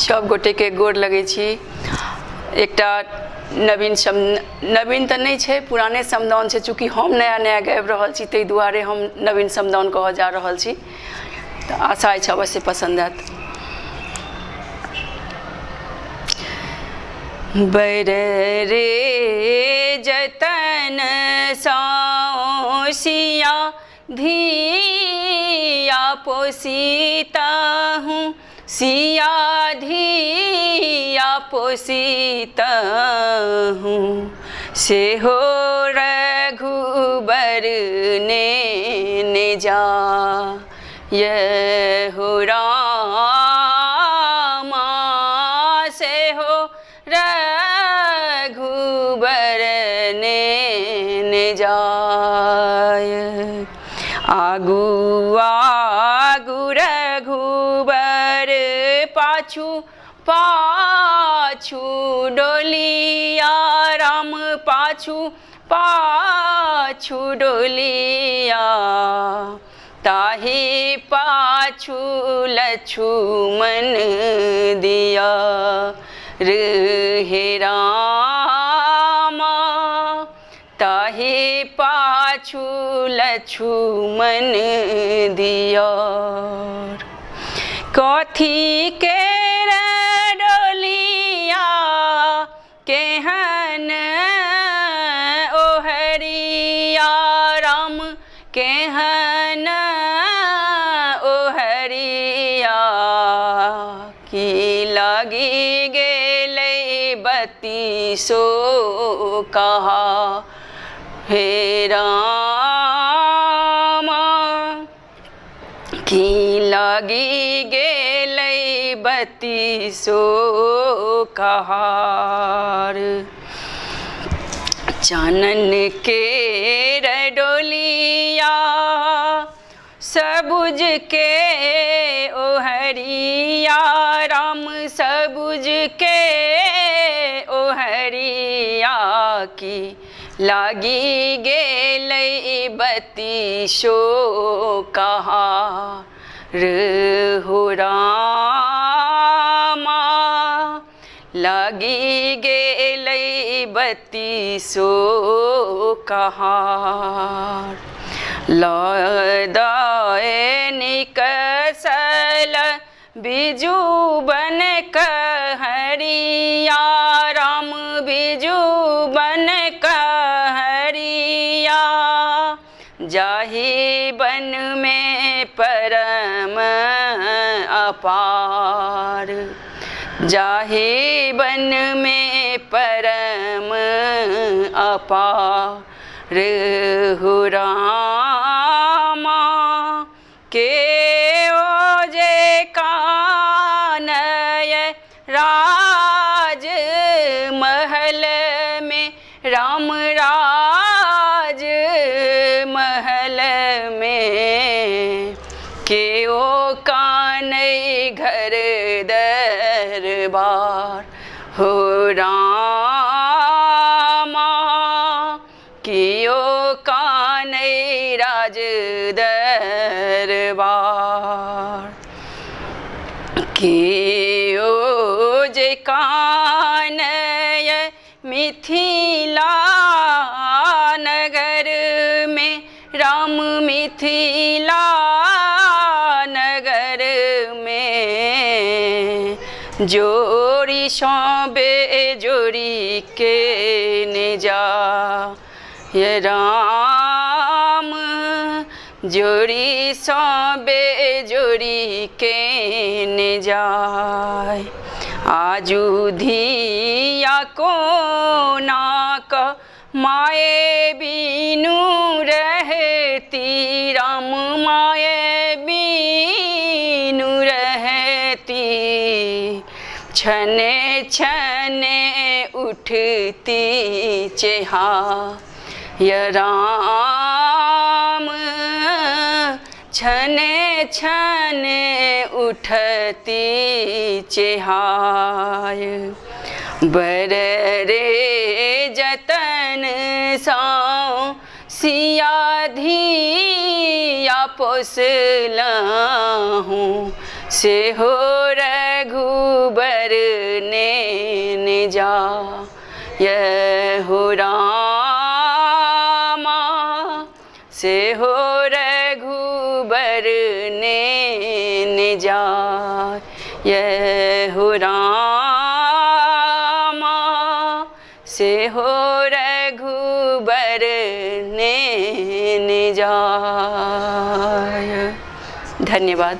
सब गोटे के गोर लगे छी। एकटा नवीन तो नहीं है, पुराने समदाउन है, चूँकि हम नया नया गाबि रहल छी ताहि दुआरे हम नवीन समदाउन कह जा रहल छी। तो आशा है अवश्य पसंद आयत। बर रे जतन सिया धिया पोसीता हूँ, सिया धिया पोसीता हूँ, से हो रघुबर ने जा ये हो रामा, से हो रघुबर ने जाय। आगू आगू रघुबर पाछू पाछू डोलिया, राम पाछू पाछू डोलिया, ताहि पाछू लक्ष्मण दिया रे रामा, ताहि पाछू लक्ष्मण दिया। कथी के डोलिया केहन ओहरिया, राम केहन ओहरिया, की लगी गेलै बत्ती सो कहा हे रामा, की लगी गेलै बत्ती सो कहार। चानन के डोलिया सबुज के ओहरिया, राम सबुज के ओहरिया, की लागी गेलै बत्ती सो कहा हो रामा, लागी गेलै बत्ती सो कहार। लदाए निकसल बिजू बन कहरिया, राम बिजू बन कहरिया, जाहि बन में परम अपार, जाहि बन में परम अपार हो रामा, के ओजे कानय राज महल में, राम राज महल में, के ओ कानय घर दरबार हो रामा, कियो कानय राज दरबार। कियो जे कानय मिथिला नगर में, राम मिथिला नगर में, जोड़ी सौंबे जोड़ी के ने जा ये राम, जोड़ी सौंबे जोड़ी के ने जाय। आजू धिया को नाक माए बीनू रहती, राम माए बीनू रहती, छने छने उठती चेहा ये राम, छने छने उठती चेहाय। बर रे जतन सिया धिया पोसला हूँ, से हो रघुबर ने जा यह हो रामा से हो रघुबर ने जा यह हो रामा से हो रघुबर ने जा। धन्यवाद।